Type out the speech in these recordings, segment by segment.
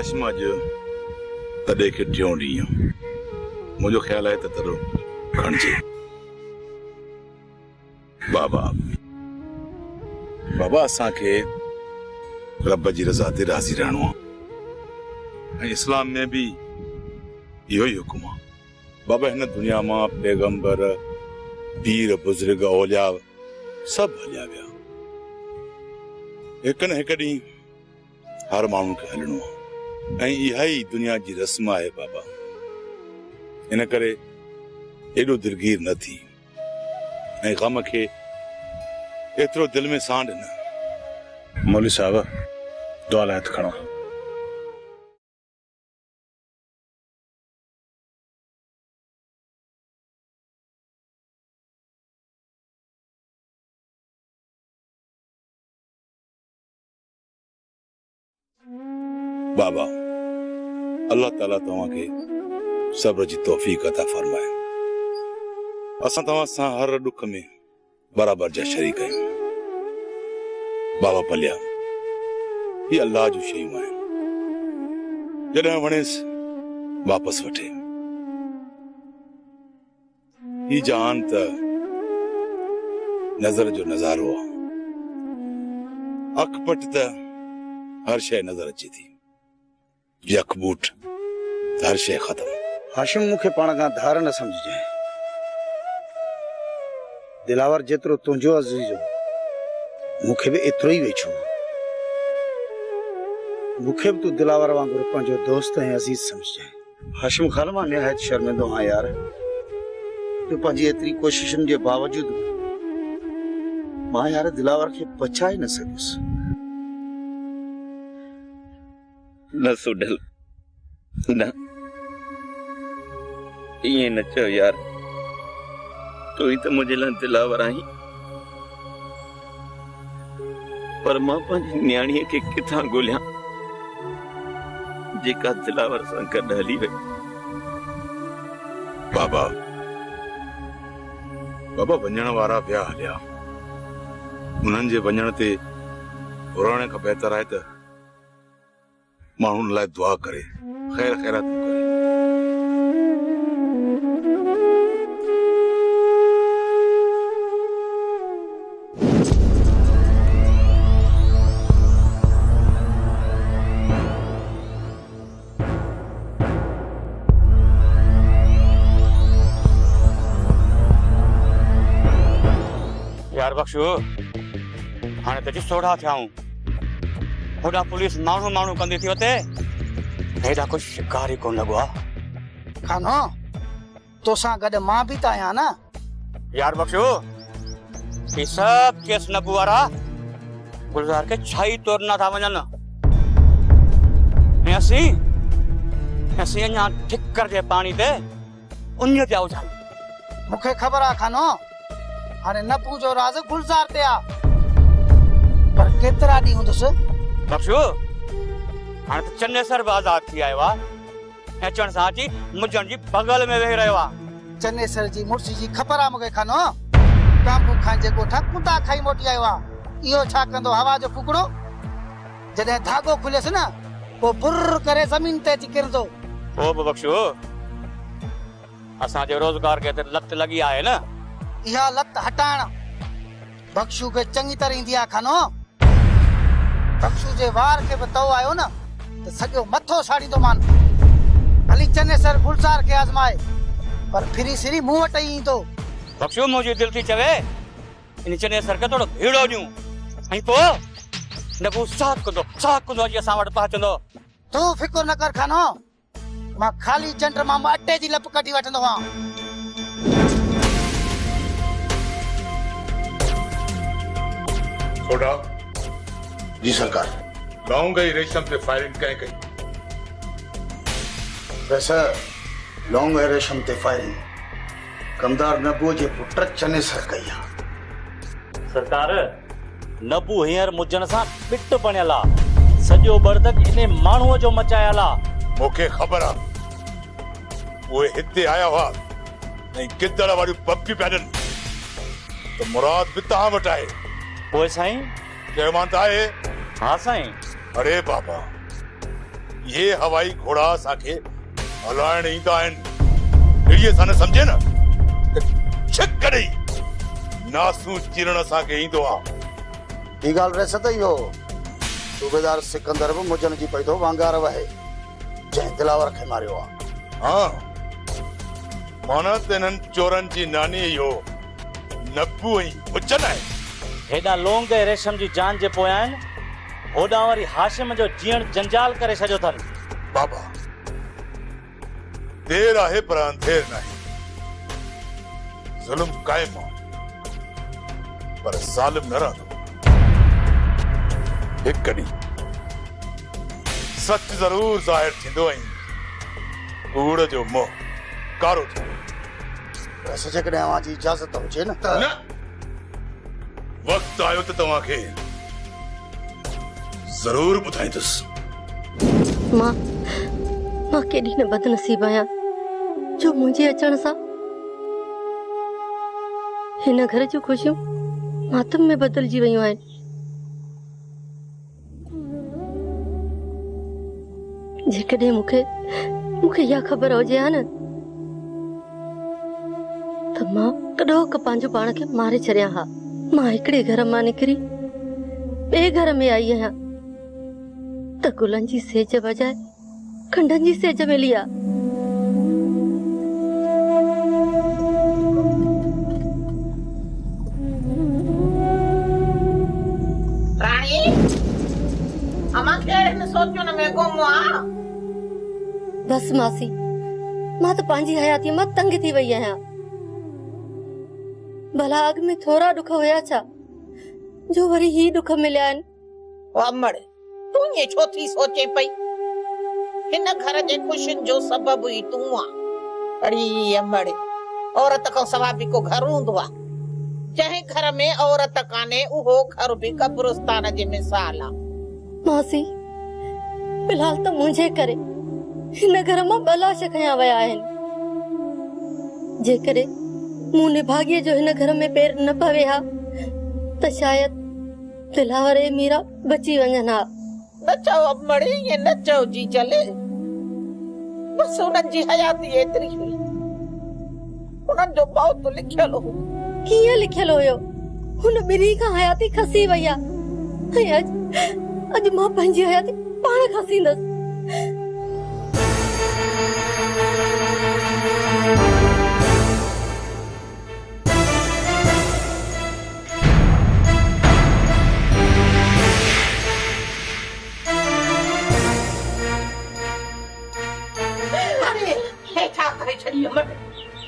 हाशिम अज तॾे खे टियों ॾींहुं मुझो ख्याल है तरो खणजे। बाबा बाबा असा के रब जी रज़ा ते राज़ी रहणो है। इस्लाम में भी यो ही हुकुम है। बाबा इन दुनिया में पैगंबर पीर बुजुर्ग औलिया सब हलिया गया। एक न एक डी हर मानू के हलणो है। इहा ही दुनिया की रस्म है बाबा। इन करे एडो दिलगीर न थी गम के एतरो दिल में सांड न। मौलवी साहब दुआ लाइ हथ खणो। बाबा अल्लाह ताला तवा के सब्र जी तौफीक अता फरमाए। असा तवा सा हर दुख में बराबर जा शरीक आहियूं। बाबा पलिया ये अल्लाह जो शयूं आहिनि। जॾहिं वणेस वापस वठे। ही जान त नजर जो नजारो आहे। अखपट त हर शय नजर अचे थी। यकबूट हर शय खत्म। हाशिम मुखे पाण खां धार न समझजे। दिलावर जेतिरो तुंहिंजो अज़ीज़ो मुखे भी एतिरो ही वेझो। मुखे भी तू दिलावर वांगुरु पंहिंजो दोस्त ऐं अज़ीज समझजे। हाशिम खान मां निहायत शर्मिंदो आहियां यार। तू पंहिंजी एतिरी कोशिशुनि जे बावजूद मां यार दिलावर खे बचाए न सघियुसि। न सुडल न ये न चो यार। तू ही तो मुझे लाइ दिलावर आई। पर मां पंहिंजी न्याणीअ खे किथां ॻोल्हियां जेका दिलावर सां गॾु हली वई। बाबा बाबा वञण वारा विया हलिया। उन्हनि जे वञण ते रोअण खां बहितर आहे त माण्हुनि लाइ दुआ करे ख़ैर ख़ैरात करे। यार बख्शू हाणे त सोढ़ा थियाऊं। होॾा पुलिस माण्हू माण्हू कंदी थी वते। हेॾा कुछ शिकार ही कोन लॻो आहे। खानो तोसां गॾु मां भी त आहियां न। यार बख्शू ये सब केस नबू वारा गुलजार के छाई तोड़ना था वञन। असीं अञा ठिकर जे पानी ते उञ पिया हुजनि। मुखे ख़बर आहे खानो हाणे नबू जो राज गुलजार ते आ। पर केतिरा ॾींहं हूंदुसि। बख्शू हाणे त चन्नेसर भी आजाद थी आयो आहे। अचण सां अची मुंजन जी बगल में वेही रहियो आहे। चन्नेसर जी मुर्सी जी ख़बर आहे मूंखे खानो। कांबू खान जे ॻोठा कुंदा खाई मोटी आयो आहे। इहो छा कंदो हवा जो फुकड़ो। जॾहिं धागो खुलियसि न पोइ बुर करे ज़मीन ते अची किरंदो। ओ बख्शू असांजे रोज़गार खे त लत लॻी आहे न। इहा लत हटाइण बख्शू खे चङी तरह ईंदी आहे खानो। बख्शू जे वार खे बि तओ आयो न त सॼो मथो साड़ींदो मान। हली चन्नेसर गुलजार खे आज़माए पर फिरी सिरी मूं वटि ई ईंदो। बख्शू मुंहिंजी दिलि थी चवे इन चन्नेसर खे थोरो भीड़ो ॾियूं ऐं पोइ नबू साथ कंदो अची असां वटि पहुचंदो। तूं फिकुर न कर खानो। मां खाली चंड मां अटे जी लप कढी वठंदो आहियां। सोडा जी सरकार। गांव गई रेशम ते फायरिंग कंहिं कई? वैसे लौंग ऐं रेशम ते फायरिंग कमदार नबू जे पुट चन्नेसर कई आहे। सरकार नबू हींअर मुजन सां पिट बणियल आहे। सॼो बर्दक इन माण्हूअ जो मचायल आहे। मूंखे ख़बर आहे उहे हिते आया हुआ ऐं गिदड़ वारियूं पपियूं पिया ॾियनि त मुराद बि तव्हां वटि आहे। पोइ साईं चयोमान त आहे। हाँ साईं। अरे बाबा ये हवाई घोड़ा असांखे हलाइण ईंदा आहिनि। अहिड़ीअ सां न सम्झे न छिक ॾेई नासूं चिरण असांखे ईंदो आहे। ॿी ॻाल्हि रहे त इहो सूबेदार सिकंदर बि मुजन जी पई थो वांगार वहे जंहिं दिलावर खे मारियो आहे। हाँ माना त इन्हनि चोरनि जी नानी इहो नब्बू ऐं मुजन आहे। हेॾा लोंग ऐं रेशम जी जान जे पोयां आहिनि, होॾां वरी हाशिम जो जीअण जंजाल करे छॾियो अथनि। बाबा देर आहे पर अंधेर नाहे। ज़ुल्म क़ाइम आहे पर ज़ालिम न रहंदो। हिकु ॾींहुं सच ज़रूर ज़ाहिर थींदो ऐं कूड़ जो मोह कारो थींदो। वैसे जेकॾहिं अव्हां जी इजाज़त हुजे न त न वक़्तु आयो त तव्हांखे ज़रूर ॿुधाईंदुसि। मां केॾी न बदनसीब आहियां जो मुंहिंजे अचण सां हिन घर जूं ख़ुशियूं मातम में बदिलजी वयूं आहिनि। जेकॾहिं मूंखे इहा ख़बर हुजे हा न त मां कॾो क पंहिंजो पाण खे मारे छॾियां हा। मां हिकिड़े घर मां निकिरी ॿिए घर में आई आहियां त गुलनि जी सेज बजाए खंडनि जी सेज मिली आहे। रानी अमा केड़े न सोचो न मैं गुम आ। बस मासी मां त पंहिंजी हयाती मां तंग थी वई आहियां। भला अॻ में थोरा ॾुख हुया छा जो वरी ही ॾुख मिलिया आहिनि। अमड़ तू ये छो थी सोचे पई? हिन घर जे खुशियुनि जो सबब ही तू आ। अड़ी अमड़ औरत को सवा भी को घर हूंदो आ। जंहिं घर में औरत काने उहो घर भी कब्रिस्तान जे मिसाल आ। मासी फिलहाल त मुंहिंजे करे हिन घर मां बला खयां विया आहिनि। जेकॾहिं मूं निभागीअ जो हिन घर में पेर न पवे हा त शायद दिलावर ऐं मीरा बची वञनि हा। न चओ अमड़ ये न चओ जी चले। बस उन्हनि जी हयाती एतिरी हुई। उन्हनि जो मौत लिखियल हो। कीअं लिखियल हुयो? हुन ॿिन्ही खां हयाती खसी वई आहे ऐं अॼु मां पंहिंजी हयाती पाण खसींदसि।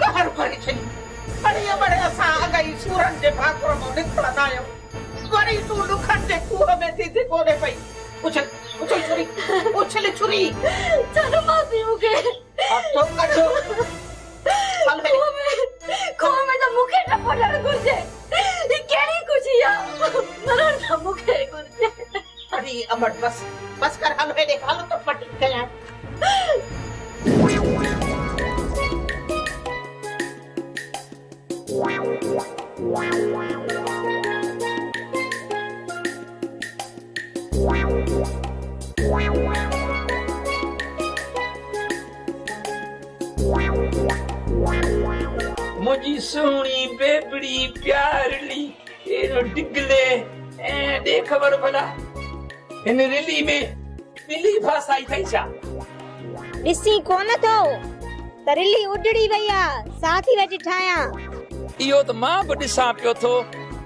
कहर करे छड़ी अरे बड़े असा गई सूरन जे भाकुर में निकलना आयो। वरी तू दुखन जे कुह में थी कोने पई। उछल उछल छुरी उछल छुरी चलो मासी मुके अब तो कटो चल में तो मुके न पड़ल गुरजे। ये केड़ी खुशी आ मरण त मुके गुरजे। अरे अमर बस कर हाल है देख हाल तो पट गया। मुझी सोनी बेबड़ी प्यारली एरो डिगले ए दे खबर भला इन रिली में बिली भाषा आई थई छा। ॾिसी कोन थो त रिली उडड़ी वई आ साथी वेठी ठाया। इहो त मां बि ॾिसां पियो थो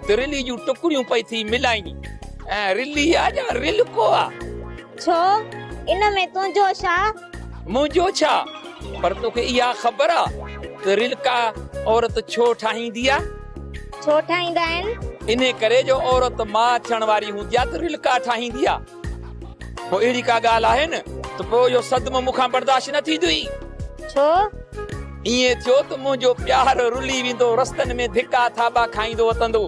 त रिली जूं टुकड़ियूं पई थी मिलाइनी ऐं रिली आ या रिलको आ। छो इन में तुंहिंजो छा? मुंहिंजो छा पर तोखे इहा ख़बर आ त रिलका औरत छो ठाहींदी आ? छो ठाहींदा आहिनि? इन करे जो औरत मां थियण वारी हूंदी आ त रिलका ठाहींदी आ। पोइ अहिड़ी का ॻाल्हि आहे न त पोइ इहो सदमो मूंखां बर्दाश्त न थींदी। छो? इएं थियो त मुंहिंजो प्यार रुली वेंदो रस्तनि में धिका थाबा खाईंदो वतंदो।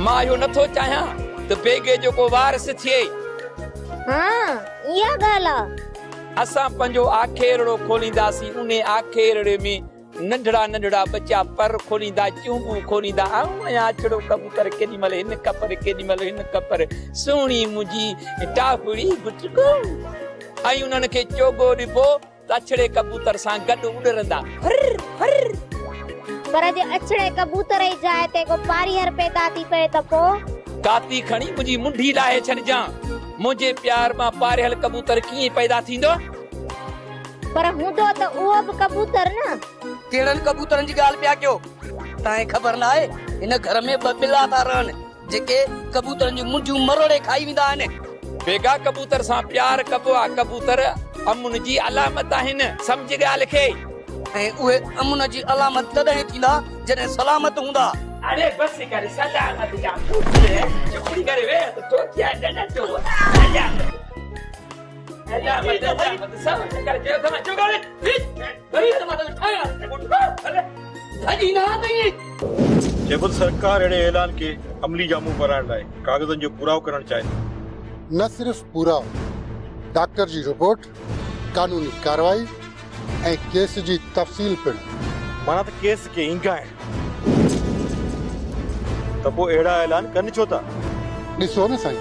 मां इहो नथो चाहियां त बेगे जो को वारिस थिए। हाँ इहा ॻाल्हि आ। असां पंहिंजो आखेरड़ो खोलींदासीं उन आखेरड़े में नंढड़ा नंढड़ा बच्चा पर खोलींदा चूंबू खोलींदा आया छड़ो कबूतर केॾी महिल हिन कपर केॾी महिल हिन कपर सुहिणी मुंहिंजी टाफड़ी गुटको ऐं उन्हनि खे चोगो ॾिबो त अछड़े कबूतर सां गॾु उॾरंदा हर हर पर जे अछड़े कबूतर जी जाइ ते को पारीहर पैदा थी पए त पोइ काती खणी मुंहिंजी मुंडी लाहे छॾजां मुंहिंजे प्यार मां पारियल कबूतर कीअं पैदा थींदो पर हूंदो त उहो बि कबूतर न कहिड़नि कबूतरनि जी ॻाल्हि पिया कयो तव्हांखे ख़बर न आहे हिन घर में ॿ बिला था रहनि जेके कबूतरनि जी मुंडियूं मरोड़े खाई वेंदा आहिनि बेगा कबूतर सां प्यार कबो आहे कबूतर अमुन जी अलामत आहिनि सम्झ ॻाल्हि खे ऐं उहे अमुन जी अलामत तॾहिं थींदा जॾहिं सलामत हूंदा अरे बस कर सलामत जा चुपड़ी करे वे तो क्या डना तो अलामत सब कर जो कमा जो करे बड़ी मत उठाया अरे धजी ना नहीं जबल सरकार अड़े ऐलान के अमली जामू कराइण लाइ कागज़नि जो पुराव करण चाहे न सिर्फ पुराव डॉक्टर जी रिपोर्ट कानूनी कार्रवाई ऐं केस जी तफ़सील पिणु माना त केस के इंगा आहिनि त पोइ अहिड़ा ऐलान कनि छो था ॾिसो न साईं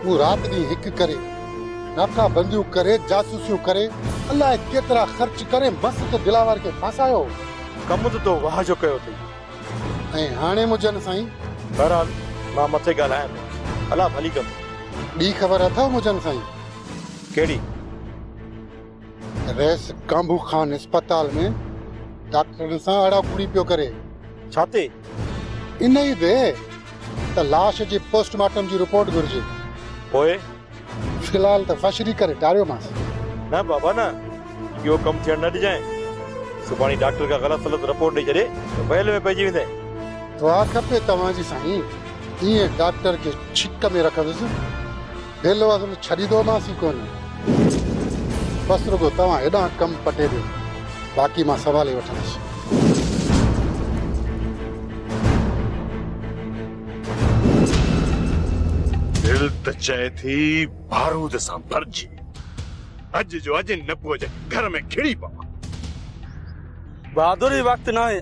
हू राति ॾींहुं हिकु करे नाकाबंदियूं करे जासूसियूं करे अलाए केतिरा ख़र्च करे मस्त दिलावर खे फासायो कमु त तो वाह जो कयो अथई ऐं हाणे मुंहिंजनि साईं बहरहाल मां मथे ॻाल्हायां अला भली कमु ॿी ख़बर अथव मुंहिंजनि साईं कहिड़ी रैस कांबू खान अस्पताल में डॉक्टरनि सां अड़ाकुड़ी पियो करे छा ते इन ई दे त लाश जी पोस्टमार्टम जी रिपोर्ट घुर्जे पोइ फिलहाल त फशरी करे टारियोमांसि न बाबा न इहो कमु थियण न ॾिजांइ सुभाणे डॉक्टर खां ग़लति सलत रिपोर्ट ॾेई छॾे त बैल में पइजी वेंदे दुआ खपे तव्हांजी साईं ईअं डॉक्टर खे छिक में रखंदुसि भेलो असुल छॾींदोमांसि ई कोन बसि रुगो तव्हां हेॾां कमु पटे ॾियो बाक़ी मां संभाले वठंदुसि दिल त चए थी बारूद सां भरिजी अॼु जो अॼु नपुअ जे घर में खिड़ी पवां बहादुरी वक़्तु न आहे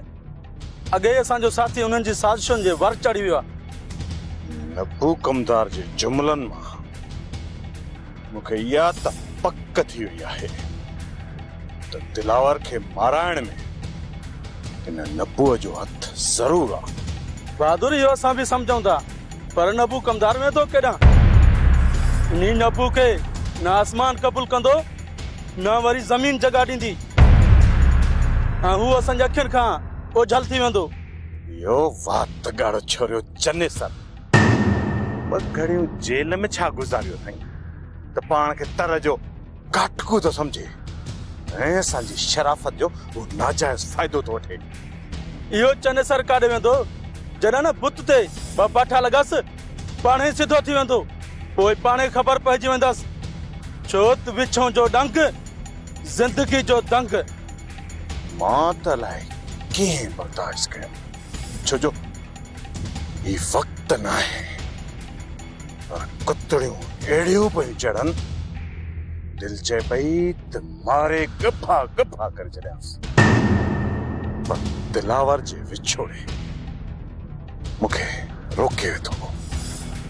अॻे असांजो साथी उन्हनि जी साज़िशुनि जे वर चढ़ी वियो आहे नपू कमदार जे जुमलनि मां मूंखे इहा त पक थी वई आहे त दिलावर खे माराइण में इन नपुअ जो हथ ज़रूर आहे बहादुरी इहो असां बि सम्झूं था पर नबू कमदार में तो केॾां नी नबू खे न आसमान क़बूल कंदो न वरी ज़मीन जॻह ॾींदी ऐं हू असांजे अखियुनि खां ओझल थी वेंदो इहो वात ॻाढ़ो छोरियो चने सर ॿ घड़ियूं जेल में छा गुज़ारियो अथई त पाण खे तर जो काटकू थो सम्झे ऐं असांजी शराफ़त जो हू नाजाइज़ फ़ाइदो थो वठे इहो चने सर काॾे वेंदो जॾहिं न बुत ते ॿ पाठा लॻासि पाण ई सिधो थी वेंदो पोइ पाण ई ख़बर पइजी वेंदसि छो त विछों जो डंग ज़िंदगी जो दंग मां त अलाए कीअं बर्दाश्त कयो छो जो ही वक़्तु न आहे पर कुतड़ियूं अहिड़ियूं पियूं चढ़नि दिलि चए पई त मारे गफ़ा गफ़ा करे छॾियांसि पर दिलावर जे विछोड़े मूंखे रोके वेठो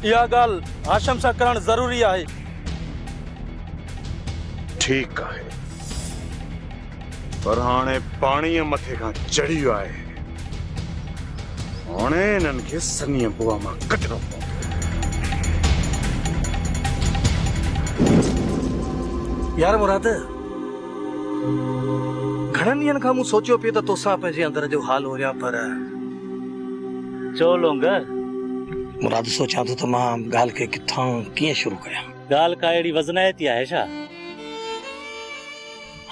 इहा ॻाल्हि हाशम सां करणु ज़रूरी आहे ठीकु आहे पर हाणे पाणीअ मथे खां चढ़ी वियो आहे हाणे हिननि खे सनीअ बुआ मां कढणो पवंदो यार मुराद घणनि ॾींहंनि खां मूं सोचियो पियो त तोसां पंहिंजे अंदर जो हाल हो पर चो लोंगर मुराद सोचां थो त मां ॻाल्हि खे किथां कीअं शुरू कयां ॻाल्हि का अहिड़ी वज़नायती आहे छा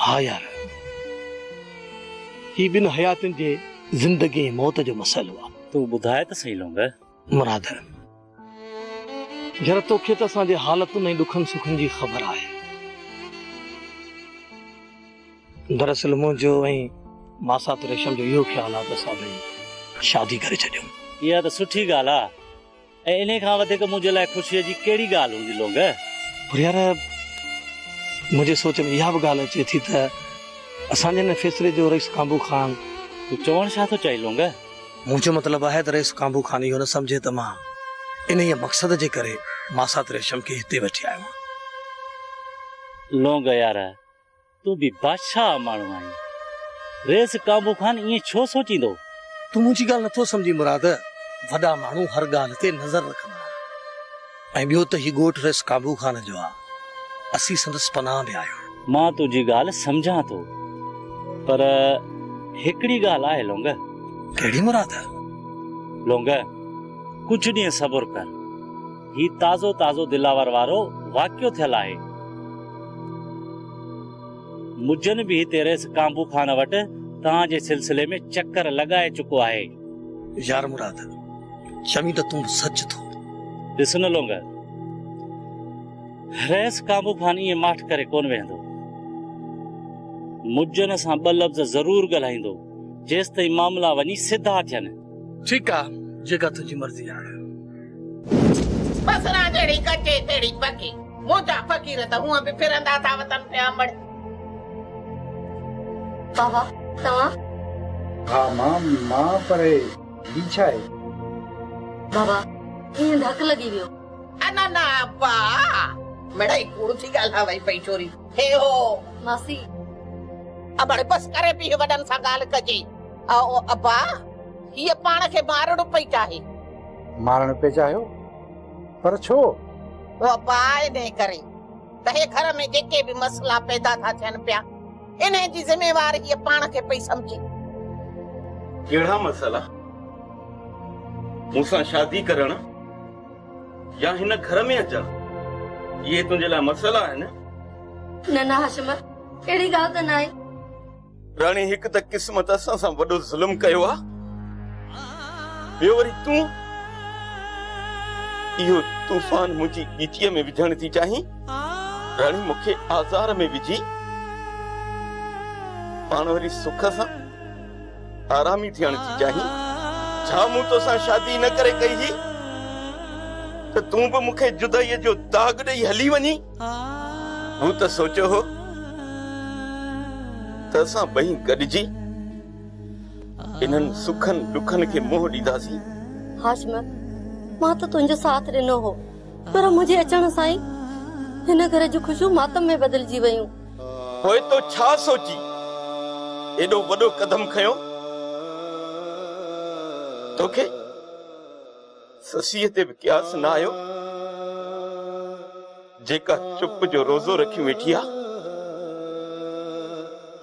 हा यार ही ॿिनि हयातुनि जे ज़िंदगी मौत जो मसइलो आहे तूं ॿुधाए त सही लोंगर मुराद जरा तोखे त असांजे हालतुनि ऐं ॾुखनि सुखनि जी ख़बर आहे दरअसल मुंहिंजो ऐं मासात रेशम जो इहो ख़्यालु आहे त असां ॿई शादी करे छॾियूं इहा त सुठी ॻाल्हि आहे ऐं इन खां वधीक मुंहिंजे लाइ ख़ुशीअ जी कहिड़ी ॻाल्हि हूंदी लोंगर पर यार मुंहिंजे सोच में इहा बि ॻाल्हि अचे थी त असांजे हिन फैसले जो रईस काबू खान तू चवण छा थो चई लोंग? मुझो मतलब है त रेस काबू खानी हो न समझे त मां इन मकसद जे करे मासात रेशम के हिते वठी आयो। लोंग यार तू भी बादशाह माण्हू आहीं, रेस काबू खान ईअं छो सोचींदो? तू मुंहिंजी ॻाल्हि नथो सम्झी मुराद। वॾा माण्हू हर ॻाल्हि ते नज़र रखंदा ऐं ॿियो त ही ॻोठ रेस काबू खान जो आहे, असीं संदसि पनाह में आहियूं। मां तुंहिंजी ॻाल्हि सम्झां थो, पर हिकिड़ी ॻाल्हि आहे लोंग। कहिड़ी मुराद? लोंग कुछ ॾींहं सब्र कर, ही ताज़ो ताज़ो दिलावर वारो वाक़ियो थियल आहे। मुजन भी हिते रेस काबू खान वटि तव्हांजे सिलसिले में चक्कर लॻाए चुको आहे। यार मुराद चमी त तूं सच थो। ॾिस न लोंग, रेस काबू खान ईअं माठ करे कोन वेंदो, मुजन सां ॿ लफ़्ज़ ज़रूर ॻाल्हाईंदो जेसि ताईं मामला वञी सिधा थियनि। ठीकु आहे, जेका तुंहिंजी मर्ज़ी आहे। बसरा जड़ी कचे तेड़ी पकी मोटा फकीर त हुआ भी फिरंदा था वतन पे अमड़। बाबा तव्हां? हाँ मां पर बीछा है। बाबा कीअं धक लगी वियो? अना ना अब्बा मड़ाई कूड़ थी ॻाल्हि वई पई छोरी। हे हो मासी अबड़ बस करे भी वडन सा ॻाल्हि कजे। ओ अब्बा ये पाण के मारण पई चाहे। मारण पे चाहो पर छो? ओ अब्बा ने करे त हे घर में जेके भी मसला पैदा था थियन पिया इन्हें जी जिम्मेवारी ये पाण के पई समझे। केड़ा मसला? मूसा शादी करण या हिन घर में अचण, ये तुझे ला मसला है ना? न हाशिम अहिड़ी ॻाल्हि त न आहे। रानी हिक त किस्मत असां सां वॾो ज़ुल्म कयो आ, ॿियो वरी तूं इहो तूफान मुंहिंजी ॻीचीअ में विझण थी चाहीं। रानी मूंखे आज़ार में विझी पाण वरी सुख सां आरामी थियण थी चाहीं। छा मूं तोसां शादी न करे कई ही त तूं बि मूंखे जुदाईअ जो दाग ॾेई हली वञी? हू त सोचियो हो त असां ॿई गॾिजी इन्हनि सुखनि दुखनि खे मोह ॾींदासीं। हाशिम मां त तुंहिंजो साथ ॾिनो हो, पर मुंहिंजे अचण सां ई हिन घर जूं ख़ुशियूं मातम में बदिलजी वयूं। पोइ तो छा सोची एॾो वॾो कदम खयो? तोखे ससीअ ते बि क़यास न आयो जेका चुप जो रोज़ो रखी वेठी आ?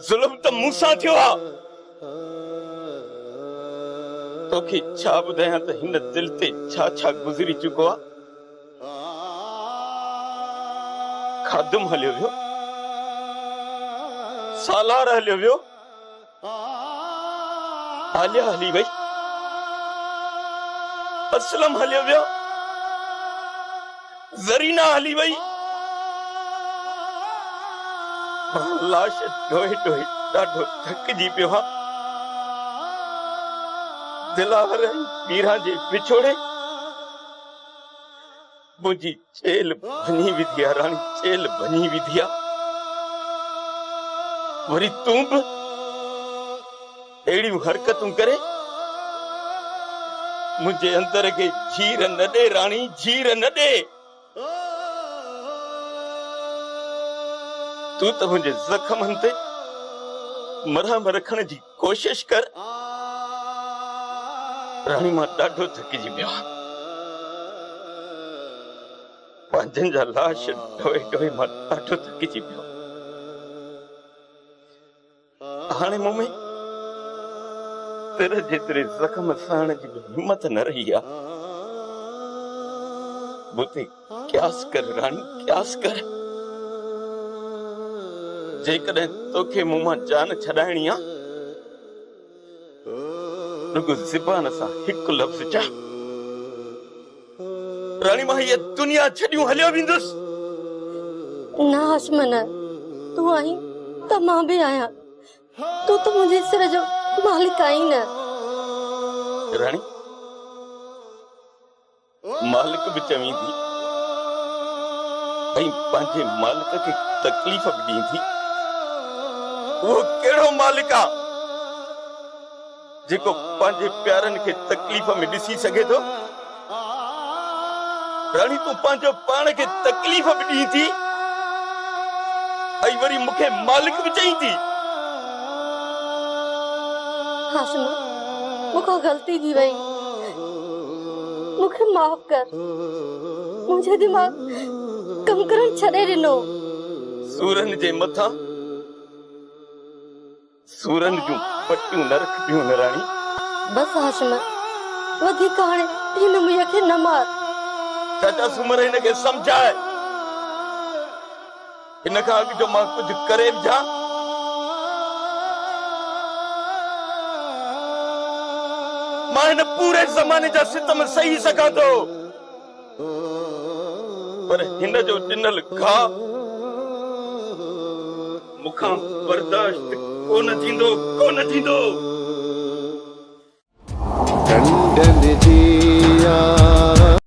ज़ुल्म त मूंसां थियो आ। तोखे छा ॿुधायां त हिन दिल ते छा छा गुज़री चुको आ। खादम हलियो वियो, सालार हलियो वियो, आलिया हली वई, असलम हलियो वियो, ज़रीना हली वई। लाश ढोए ढोए ॾाढो थकिजी पियो हा। दिलावर मीरा जे विछोड़े मुंहिंजी चेल भञी विधी आहे। रानी चेल भञी विधी आहे। वरी तूं बि अहिड़ियूं हरकतूं करे मुंहिंजे अंदर खे झीर न ॾे रानी, झीर न ॾे। तू त मुंहिंजे ज़ख़्मनि ते मरहम रखण जी कोशिश कर। रानी मां ॾाढो थकिजी पियो आहियां। पंहिंजनि जा लाश ढोए ढोए मां ॾाढो थकिजी पियो। हाणे मूं में तेरे जेतिरे ज़ख़्म सहण जी हिम्मत न रही आहे। बुते क़यास कर रानी, क़यास कर। जेकॾहिं तोखे मूं मां जान छॾाइणी आहे रुगो ज़बान सां हिकु लफ़्ज़ चओ। रानी मां हीअ दुनिया छॾियूं हलियो वेंदुसि। न हाशिम न, तूं आहीं त मां बि आहियां। तूं त मुंहिंजे सिर जो मालिक आहीं न। रानी मालिक बि चवीं थी ऐं पंहिंजे मालिक खे तकलीफ़ बि ॾींदी। उहो कहिड़ो मालिक आहे जेको पंहिंजे प्यारनि खे तकलीफ़ में ॾिसी सघे थो। राणी तूं पंहिंजो पाण खे तकलीफ़ बि ॾीं थी ऐं वरी मूंखे मालिक बि चई थी। हाशिम, मूंखां ग़लती थी वई, मूंखे माफ़ कर। मुंहिंजो दिमाग़ कम करण छॾे ॾिनो। सूरन जे मथां सूरन जूं पटियूं न रखबियूं न राणी। बस हाशिम, वधीक हाणे हिन मुंहिंजे खे न मार। चाचा सुमर हिन खे सम्झाए, हिन खां अॻु जो मां कुझु करे बि जा मां हिन पूरे ज़माने जा सितम सही सघां थो, पर हिन जो ॾिनल घाव मूंखां बर्दाश्त कोन थींदो, कोन थींदो। कंडन जी